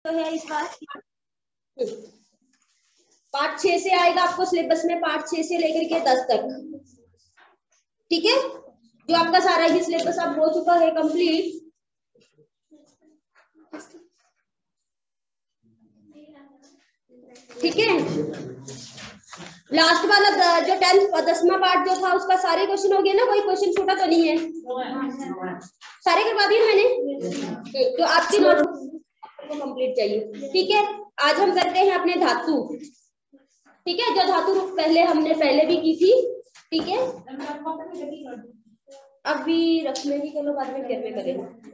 तो है इस बार पार्ट 6 से आएगा आपको सिलेबस में, पार्ट 6 से लेकर के 10 तक। ठीक है, जो आपका सारा ही सिलेबस अब हो चुका है कंप्लीट। ठीक है, लास्ट वाला जो 10वां पार्ट जो था उसका सारे क्वेश्चन हो गए ना, कोई क्वेश्चन छोटा तो नहीं है, सारे करवा दिए मैंने। तो आपकी नोटबुक को कंप्लीट चाहिए। ठीक है, आज हम करते हैं अपने धातु। ठीक है, जो धातु पहले हमने भी की थी। ठीक है, अभी रखने की चलो बाद में फिर में करेंगे।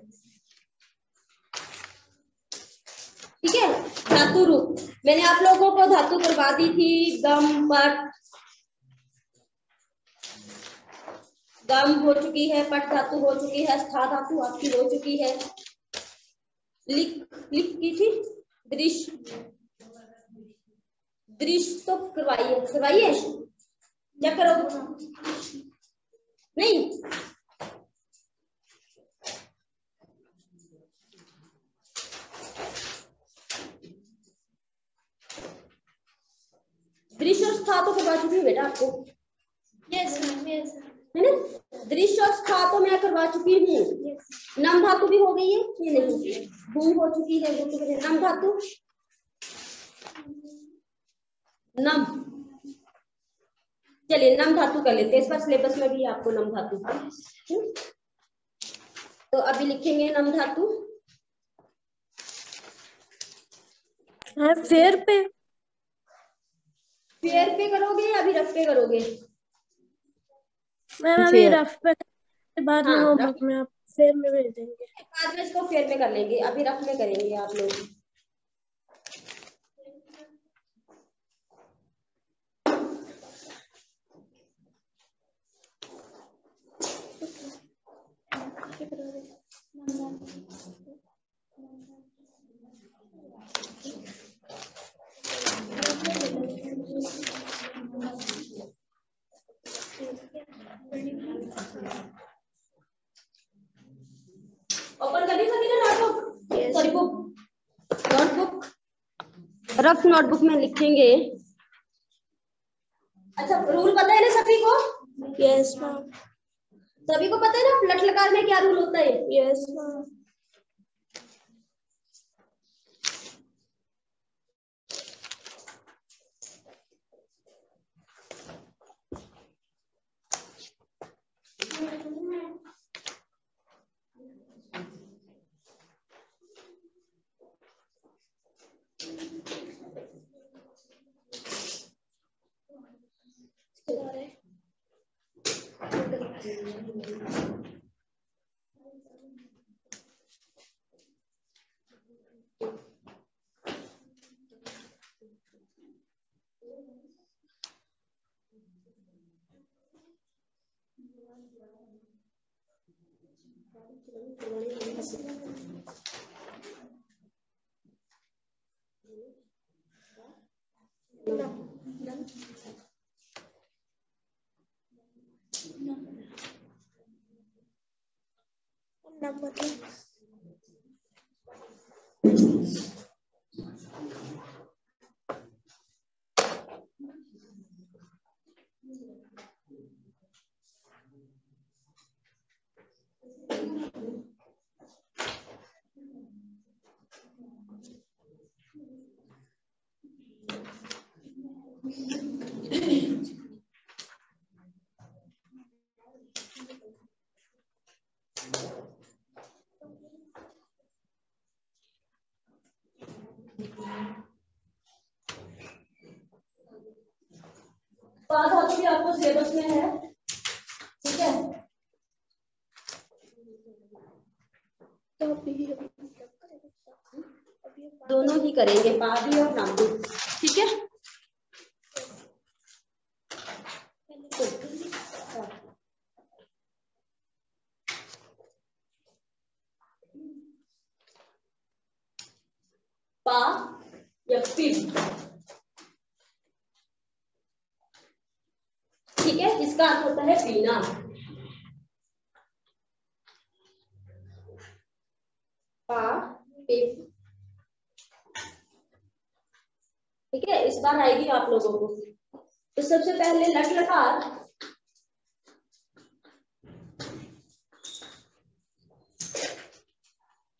ठीक है, धातु रूप मैंने आप लोगों को धातु करवा दी थी। गम पट, गम हो चुकी है, पट धातु हो चुकी है, स्था धातु आपकी हो चुकी है, लिख की थी, दृश्य तो करवाइए क्या करोगे? नहीं, दृश्य और स्था तो करवा चुकी हूँ बेटा आपको। यस मैम, यस है ना। दृश्य और स्था तो मैं करवा चुकी हूँ। नम धातु भी हो गई है ये नहीं, भू हो चुकी है। नम धातु, नम, चलिए नम धातु कर लेते हैं, इस बार सिलेबस में भी आपको नम धातु। तो अभी लिखेंगे नम धातु। फेयर पे करोगे या अभी रफ पे करोगे? मैम अभी रफ पे, बाद में हाँ, होमवर्क में आप फेयर में भेज देंगे। बाद में इसको फेयर में कर लेंगे, अभी रफ में करेंगे आप लोग। ओपन कर ली सभी ने notebook? Sorry notebook, rough notebook में लिखेंगे। अच्छा, रूल पता है ना सभी को? Yes ma'am. सभी को पता है ना फ्लट लकार में क्या रूल होता है? Yes ma'am. धातु भी आपको सिलेबस में है। ठीक है, दोनों ही करेंगे, पा भी और नाम भी। ठीक है, पा या पिप। ठीक है, इसका अर्थ होता है पीना। पा पिप ठीक है, इस बार आएगी आप लोगों को। तो सबसे पहले लट लकार,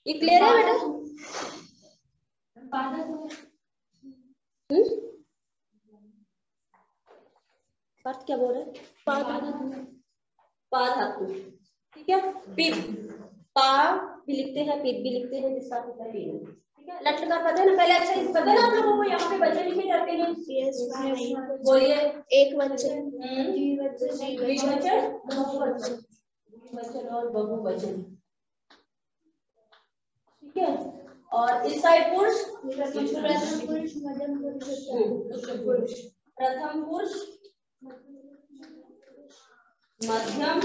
ये क्लियर है बेटा? पार्थ क्या बोल रहे हैं? पा धातु, ठीक है। पिप, पा भी लिखते हैं, पिप भी लिखते हैं, जिसका अर्थ है पीना, ठीक है। लट लकार पता है ना, पहले अच्छा पता है ना आप लोगों को, यहाँ पे वचन लिखे जाते हैं। बोलिए। एक वचन, द्विवचन, बहुवचन और बहुवचन, ठीक है। और इस साइड पुरुष, प्रथम पुरुष, मध्यम,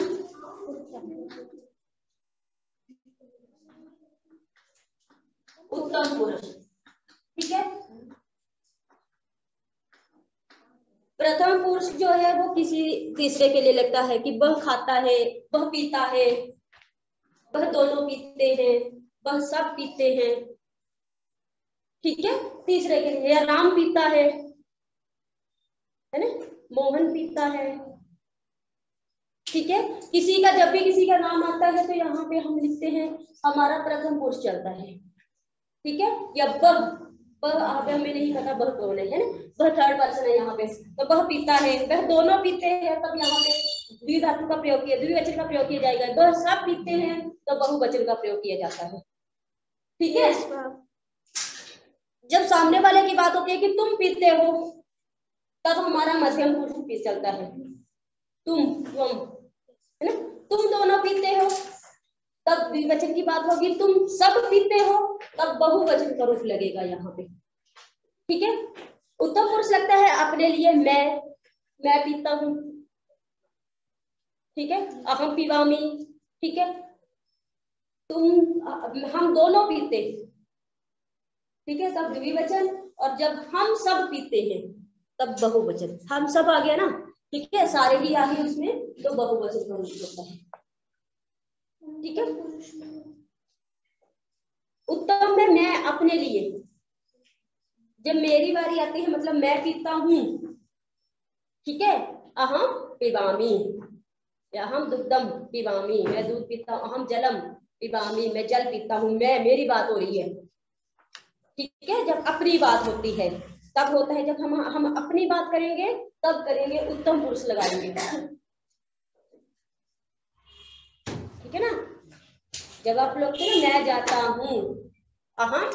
उत्तम पुरुष, ठीक है। प्रथम पुरुष जो है वो किसी तीसरे के लिए लगता है कि वह खाता है, वह पीता है, वह दोनों पीते हैं, वह सब पीते हैं, ठीक है। तीसरे के लिए, या राम पीता है ना, मोहन पीता है, ठीक है। किसी का, जब भी किसी का नाम आता है तो यहाँ पे हम लिखते हैं हमारा प्रथम पुरुष चलता है, ठीक है। या वह आप हमें नहीं पता वह कौन है ना, वह थर्ड पर्सन है यहाँ पे। तो वह पीता है, वह दोनों पीते हैं, तब यहाँ पे द्विधातु का प्रयोग किया, द्विवचन का प्रयोग किया जाएगा। वह सब पीते हैं तो बहुवचन का प्रयोग किया जाता है, ठीक है। जब सामने वाले की बात होती है कि तुम पीते हो, तब हमारा मध्यम पुरुष चलता है, तुम है ना। तुम दोनों पीते हो, तब द्विवचन की बात होगी। तुम सब पीते हो, तब बहुवचन का रूप लगेगा यहाँ पे, ठीक है। उत्तम पुरुष लगता है अपने लिए, मैं पीता हूं, ठीक है। अहम पीवामी, ठीक है। हम दोनों पीते हैं, ठीक है, तब द्विवचन। और जब हम सब पीते हैं तब बहुवचन। हम सब आ गया ना, ठीक है, सारे ही आ गए उसमें, तो बहुवचन का रूप होता है, ठीक है। उत्तम में मैं अपने लिए, जब मेरी बारी आती है मतलब मैं पीता हूं, ठीक है। अहम पिबामी, अहम दुग्धम पिबामी, मैं दूध पीता हूं। अहम जलम पिबामी, मैं जल पीता हूं। मैं, मेरी बात हो रही है, ठीक है। जब अपनी बात होती है तब होता है, जब हम अपनी बात करेंगे तब करेंगे, उत्तम पुरुष लगाएंगे, ठीक है ना। जब आप लोग थे ना, मैं जाता हूं, अहम,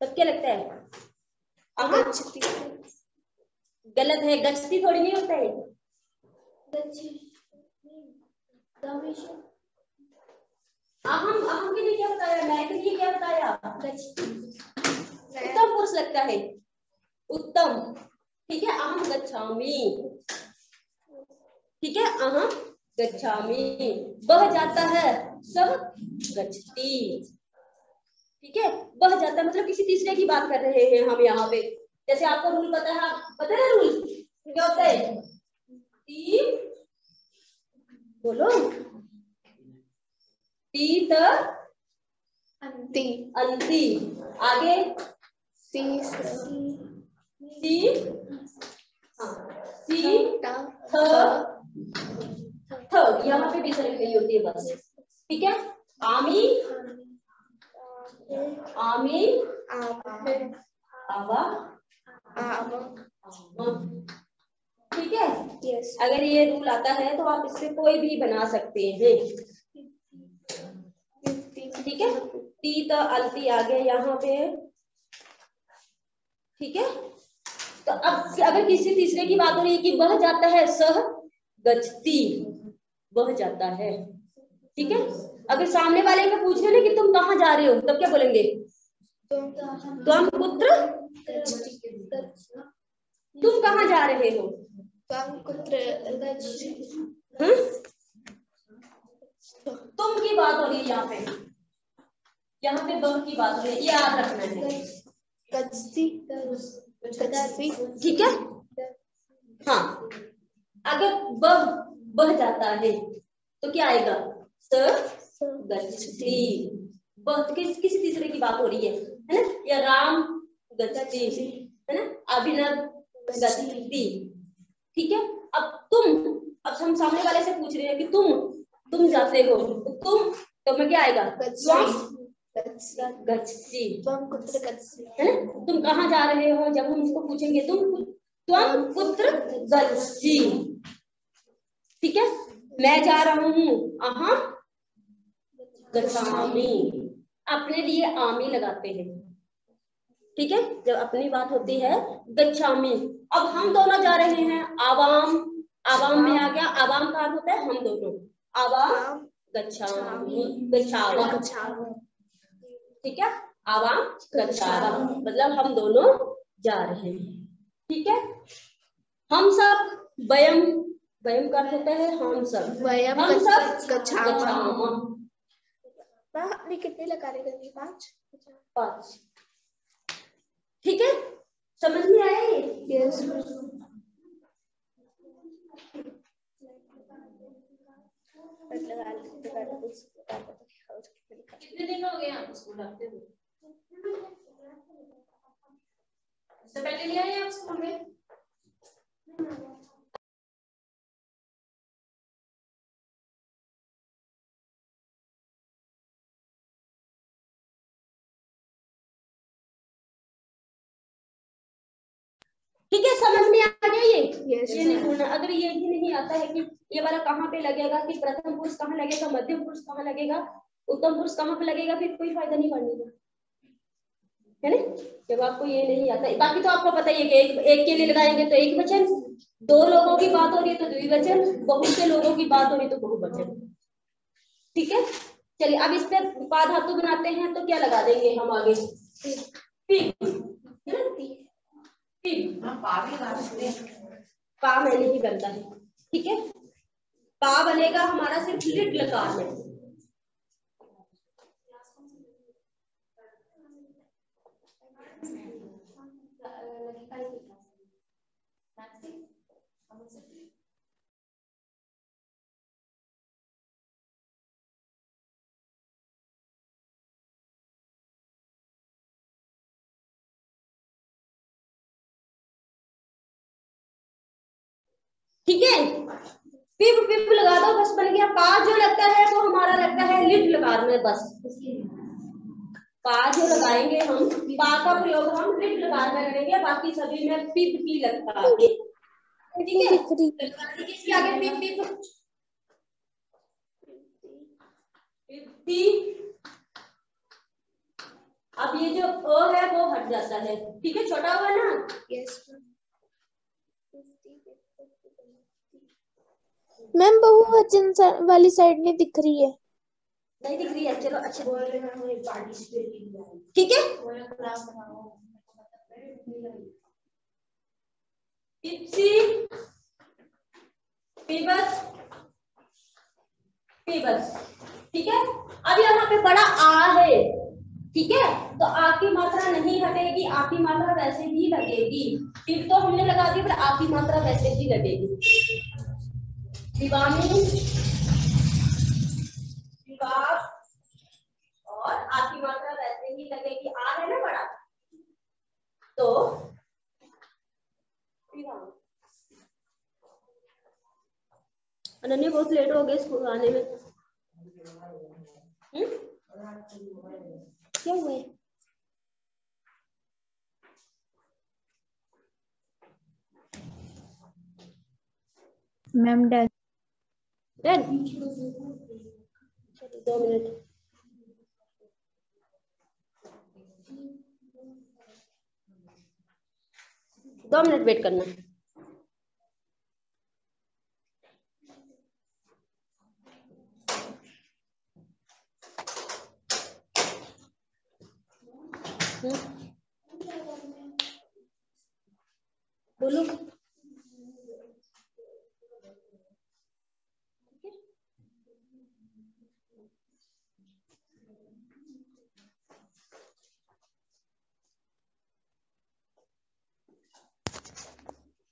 तब क्या लगता है? अहम गलत है, गच्छति थोड़ी नहीं होता है। अहम के लिए क्या बताया, मैं के लिए क्या बताया? उत्तम पुरुष लगता है, उत्तम, ठीक है। अहम गच्छामि, ठीक है, अहम गच्छामि। बह जाता है, सब गच्छति, ठीक है। बह जाता है मतलब किसी तीसरे की बात कर रहे हैं हम यहाँ पे। जैसे आपको रूल पता है, पता है रूल क्या होता है? तीन, बोलो, तीत अंति, अंति, आगे सी, यहाँ पे भी सही नहीं होती है बस, ठीक है। आमी, आमी, आवा, ठीक है। yes. अगर ये रूल आता है तो आप इससे कोई भी बना सकते हैं, ठीक है। ती तो अलती आ गया यहाँ पे, ठीक है। तो अब अगर किसी तीसरे की बात हो रही है कि वह जाता है, सह गच्छति, वह जाता है, ठीक है। अगर सामने वाले को पूछ रहे ना कि तुम कहाँ जा रहे हो, तब क्या बोलेंगे? तुम पुत्र, तुम कहाँ जा रहे हो? तुम की बात हो रही है यहाँ पे बह की बात हो रही है, याद रखना है, ठीक है। हाँ, अगर बह जाता है तो क्या आएगा? स गच्छति। बह किसी तीसरे की बात हो रही है, है ना, या राम गच्छति, है ना, अभिनव गच्छति। ठीक है, अब हम सामने वाले से पूछ रहे हैं कि तुम जाते हो, तो तुम में क्या आएगा? गच्छति। है ना, तुम कहाँ जा रहे हो? जब हम इसको पूछेंगे तुम कुत्र गच्छति। ठीक है, मैं जा रहा हूँ, अहम गच्छामि। अपने लिए आमी लगाते हैं। ठीक है, जब अपनी बात होती है गच्छामि। अब हम दोनों जा रहे हैं, आवाम में आ गया, आवाम का अर्थ होता है हम दोनों, आवाम गच्छामि, गच्छावा। ठीक है, आवाम गच्छावा मतलब हम दोनों जा रहे हैं। ठीक है, हम सब, वयम का अर्थ होता है हम सब, हम सब गच्छामः। आपने कितने लगा रहे थे? 5। ठीक है, समझ में आया ये? यस। कितने दिन हो गए आप स्कूल आते हुए? इससे पहले नहीं आए आप स्कूल में? ठीक है, समझ में आ गया ये? Yes, ये नहीं बोलना। अगर ये ही नहीं आता है कि ये वाला कहाँ पे लगेगा, कि प्रथम पुरुष कहाँ लगेगा, मध्यम पुरुष कहाँ लगेगा, उत्तम पुरुष कहाँ पे लगेगा, फिर कोई फायदा नहीं पढ़ने का, है ना। जब आपको ये नहीं आता, बाकी तो आपको पता ही है कि एक के लिए लगाएंगे तो एक वचन, 2 लोगों की बात हो रही है तो द्विवचन, बहुत से लोगों की बात हो रही है तो बहुवचन। ठीक है, चलिए अब इस पे पा धातु बनाते हैं, तो क्या लगा देंगे हम आगे? पा में नहीं बनता है। ठीक है, पा बनेगा हमारा सिर्फ लिट लकार में। ठीक है, पिप लगा दो, बस बन गया। पा जो लगता है वो हमारा लगता है लिट लकार में, बस पा जो लगाएंगे हम, पा का प्रयोग हम लिट लकार में करेंगे, बाकी सभी में पिप ही लगता है। ठीक है, इसके आगे पिप पिप अब ये जो ओ है वो हट जाता है। ठीक है, छोटा हुआ ना। यस मैम, बहुवचन वाली साइड नहीं दिख रही है। नहीं दिख रही है, चलो अच्छा। ठीक है, पिप्सी, पीबस, पीबस। ठीक है, अब यहाँ पे बड़ा आ है। ठीक है, तो आ की मात्रा नहीं हटेगी, आ की मात्रा वैसे ही लगेगी। फिर तो हमने लगा दी, पर आ की मात्रा वैसे ही लगेगी। दीवानी, दीवार, और आ की मात्रा वैसे ही लगेगी। आ है ना बड़ा, तो अनन्या बहुत लेट हो गए स्कूल आने में। क्या हुआ है? Ma'am done. 2 मिनट। दो मिनट वेट करना। बोलो।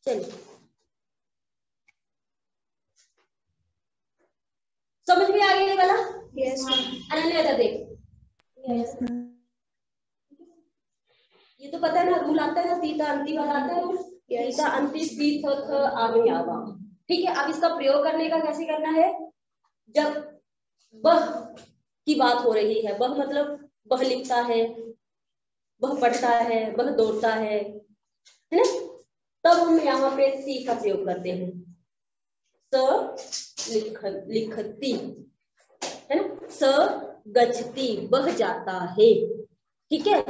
चलिए, समझ में आ गया ये वाला? यस अनन्या देख। यस पता है ना रूल आता है ना, तीता अंति वाला आता है रूल, तीता अंति सी थ थ आमी आवा। ठीक है, अब इसका प्रयोग करने का कैसे करना है, जब वह की बात हो रही है, वह मतलब वह लिखता है, वह पढ़ता है, वह दौड़ता है ना, तब हम यहाँ पे सी का प्रयोग करते हैं। स लिखती है ना, स गच्छति वह जाता है। ठीक है,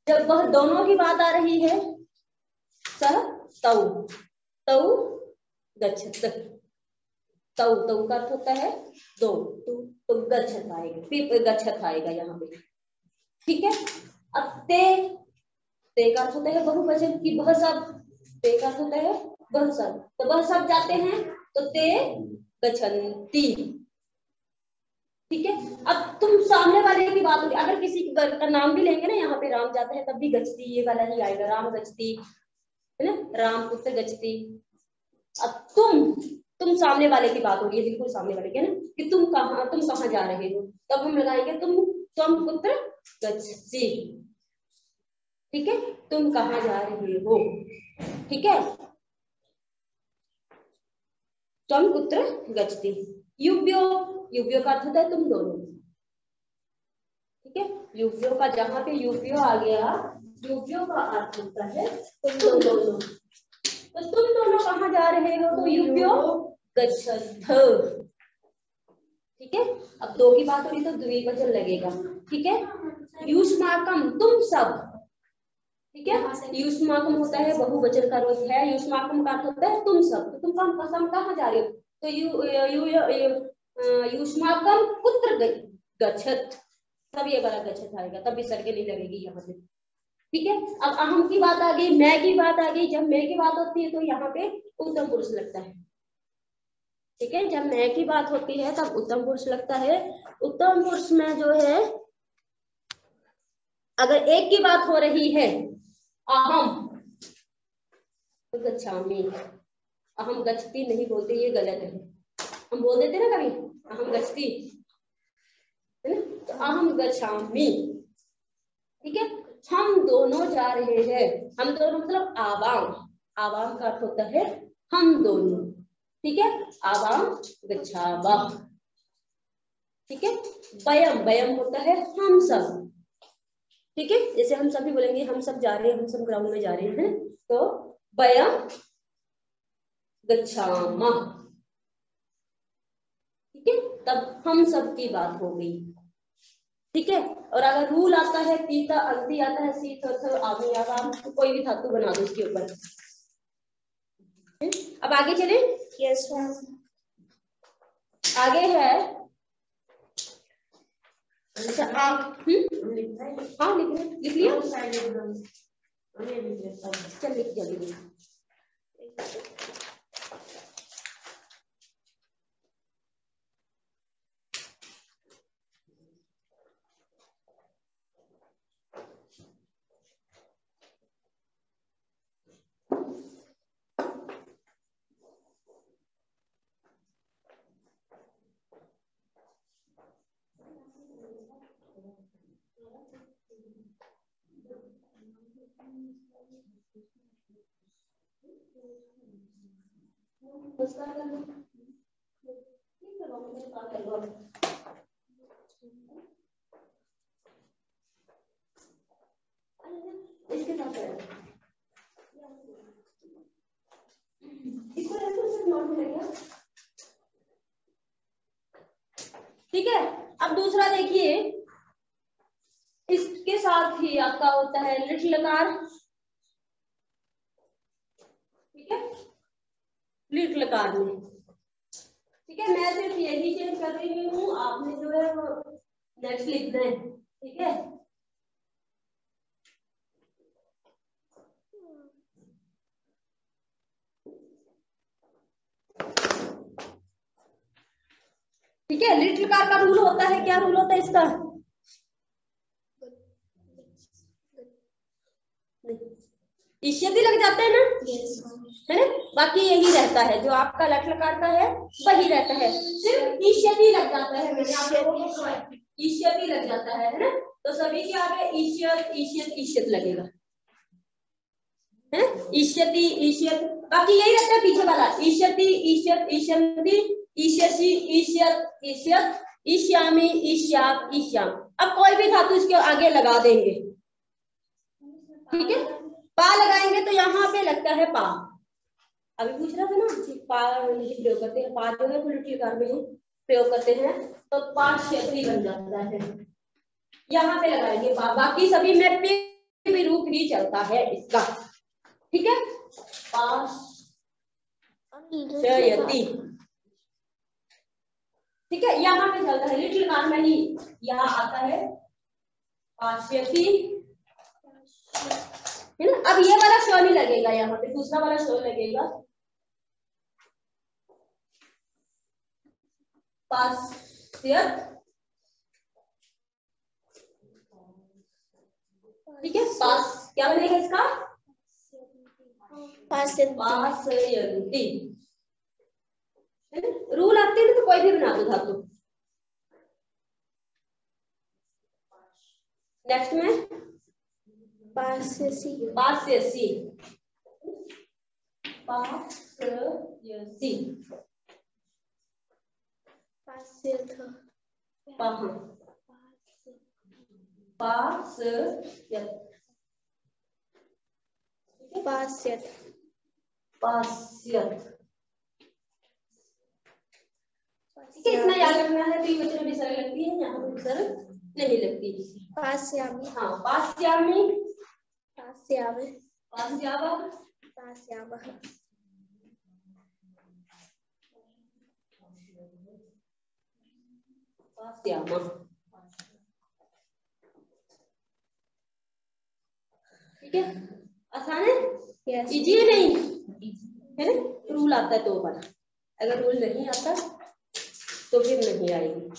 जब वह दोनों की बात आ रही है, स तौ तौ गच्छत, तौ तौ का अर्थ होता है दो, तो गच्छत आएगा, फिर गच्छत आएगा यहाँ पे। ठीक है, अब ते का अर्थ होता है बहुवचन की वह सब, ते का अर्थ होता है वह सब, तो वह सब जाते हैं तो ते गच्छन्ति। ठीक है, अब तुम सामने वाले की बात होगी, अगर किसी का नाम भी लेंगे ना, यहाँ पे राम जाता है तब भी गच्छति ये वाला ही आएगा, राम गच्छति है ना, राम पुत्र गच्छति। अब तुम सामने वाले की बात हो रही है, बिल्कुल सामने वाले की है ना, कि तुम कहाँ जा रहे हो, तब हम लगाएंगे तुम पुत्र गच्छति। ठीक है, तुम कहाँ जा रहे हो। ठीक है, तुम पुत्र गच्छति। युव्यो का अर्थ होता है तुम दोनों। ठीक है, युव्यो का जहां पे युव्यो आ गया, युव्यो का अर्थ होता है तुम दोनों। तो तुम दोनों कहाँ जा रहे हो, तो युव्यो गच्छथ। ठीक है, अब दो की बात हो रही तो द्विवचन लगेगा। ठीक है, युष्माकम तुम सब। ठीक है, युष्माकम होता है बहुवचन का रूप है, युष्माकम का अर्थ होता है तुम सब, तो तुम कहाँ जा रहे हो, तो युष्माकम पुत्र गच्छत, तब ये वाला गच्छत आएगा, तब विसर्ग नहीं लगेगी यहाँ पे। ठीक है, अब अहम की बात आ गई, मैं की बात आ गई, जब मैं की बात होती है तो यहाँ पे उत्तम पुरुष लगता है। ठीक है, जब मैं की बात होती है तब उत्तम पुरुष लगता है। उत्तम पुरुष में जो है, अगर एक की बात हो रही है, अहम तो गच्छामि, अहम गच्छति नहीं बोलते, ये गलत है, हम बोल देते ना कभी अहम गच्छति है ना, तो अहम गच्छामि। ठीक है, हम दोनों जा रहे हैं, हम दोनों मतलब आवाम, आवाम का अर्थ होता है हम दोनों। ठीक है, आवाम गच्छावः। ठीक है, वयम होता है हम सब। ठीक है, जैसे हम सभी बोलेंगे हम सब जा रहे हैं, हम सब ग्राउंड में जा रहे हैं, तो वयम गच्छामः। ठीक है, तब हम सब की बात हो गई। ठीक है, और अगर रूल आता है, तीता अंति आता है, सी थ आमी आवाम, तो कोई भी धातु बना दो इसके ऊपर। अब आगे चले। Yes ma'am. आगे है, अच्छा आप हाँ लिख लिया, चल लिख जल्दी। इसके साथ इसको सिर्फ नॉर्मल है क्या? ठीक है, अब दूसरा देखिए, इसके साथ ही आपका होता है लिट लकार। ठीक है, लिट लकार में। ठीक है, मैं सिर्फ यही चेंज कर रही हूँ, आपने जो है वो नेक्स्ट लिखना है। ठीक है, ठीक है, लिट लकार का रूल होता है, क्या रूल होता है इसका? इष्यति लग जाता है ना, है ना, बाकी यही रहता है, जो आपका लट लकार का है वही रहता है, सिर्फ इष्यति लग जाता है, मैंने आप लोगों को इष्यति लग जाता है ना, तो सभी के आगे ईष्यत ईष्यत ईष्यत लगेगा, है ईष्यति ईष्यत, बाकी यही रहता है पीछे वाला, ईष्यति ईष्यत ईष्यन्ति ईष्यसि ईष्यत ईष्यत ईष्यामि ईष्याप ईष्याम। अब कोई भी धातु इसके आगे लगा देंगे, ठीक है। पा लगाएंगे तो यहाँ पे लगता है पा, अभी पूछ रहा था ना पा प्रयोग करते हैं, पा जो है पुलिटिकार में प्रयोग करते हैं तो पाश्यति बन जाता है, यहाँ पे लगाएंगे पा। बाकी सभी में पे भी रूप ही चलता है इसका, ठीक है। पाश्यति, ठीक है, यहाँ पे चलता है लिटिल कार में ही, यहाँ आता है पाश्यति, है ना। अब ये वाला शो नहीं लगेगा, यहाँ पे दूसरा वाला शो लगेगा, पाश्यत, ठीक है। पास क्या बनेगा इसका, पाश्यन्ति। रूल आते हैं ना तो कोई भी बना दो धातु। नेक्स्ट में पास्यसि, पास्यसि, पास्यसि, पास्यथ, पाह, पास्यत, पास्यथ, पास्यत, ठीक है। इतना याद रखना है, तो ये बच्चों में सरल लगती है, यहाँ पर सरल नहीं लगती। पास्यामि, हाँ पास्यामि, पास्यामि, पास्यावः, पास्यावः, पास्यामः, ठीक है। आसान है, इजी है नहीं है ना। रूल आता है तो बार, अगर रूल नहीं आता तो फिर नहीं आएगी।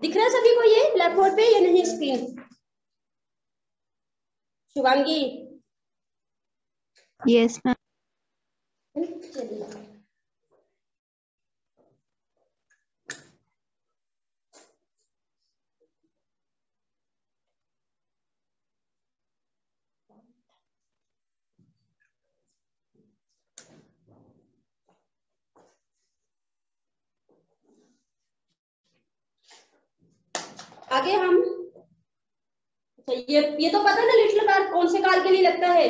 दिख रहा है सभी को ये ब्लैक बोर्ड पे या नहीं स्क्रीन? Shubhangi, yes ma'am. चलिए आगे हम, ये तो पता है ना लिटिल कार कौन से काल के लिए लगता है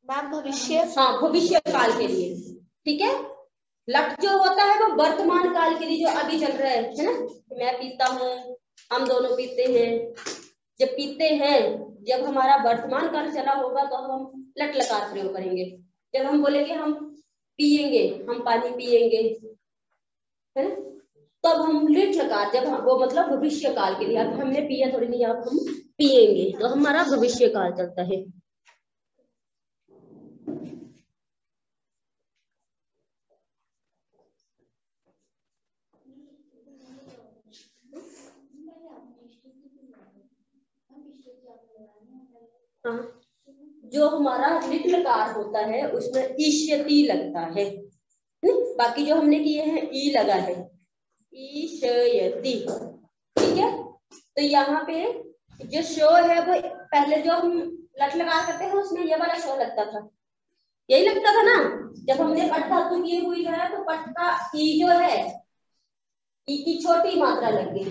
मैम? भविष्य, हाँ भविष्य काल के लिए, ठीक है। लट जो होता है वो वर्तमान काल के लिए, जो अभी चल रहा है ना। मैं पीता हूँ, हम दोनों पीते हैं, जब पीते हैं, जब हमारा वर्तमान काल चला होगा तो हम लट लकार प्रयोग करेंगे। जब हम बोलेंगे हम पिएंगे, हम पानी पिएंगे, है ना, तब हम लिट लकार, जब वो मतलब भविष्य काल के लिए, अब हमने पिया थोड़ी नहीं, अब हम पिएंगे तो हमारा भविष्य काल चलता है। हाँ, जो हमारा लिट लकार होता है उसमें ईष्यति लगता है, बाकी जो हमने किए हैं ई लगा है, ईशयति, ठीक है। तो यहाँ पे जो शो है वो पहले जो हम लट लगा करते हैं उसमें ये वाला शो लगता था, यही लगता था ना। जब हमने पट धातु की हुई है तो पट का ई जो है, ई की छोटी मात्रा लग गई,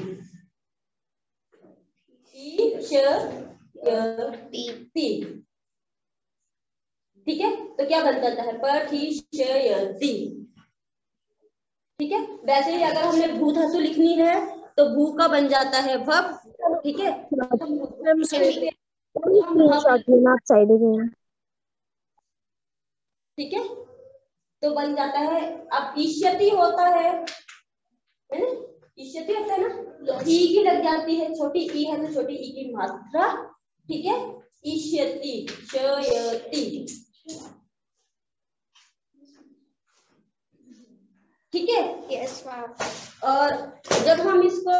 ठीक है। तो क्या बन जाता है, पठिष्यति, ठीक है। वैसे ही अगर हमने भू धातु लिखनी है तो भू का बन जाता है भव, ठीक है। ठीक है, तो बन जाता है। अब ईष्यति होता है ना, ईष्यति होता है ना, तो ई की लग जाती है, छोटी ई है तो छोटी ई की मात्रा, ठीक है। ईष्यति, शयति, ठीक है। Yes ma'am. और जब हम इसको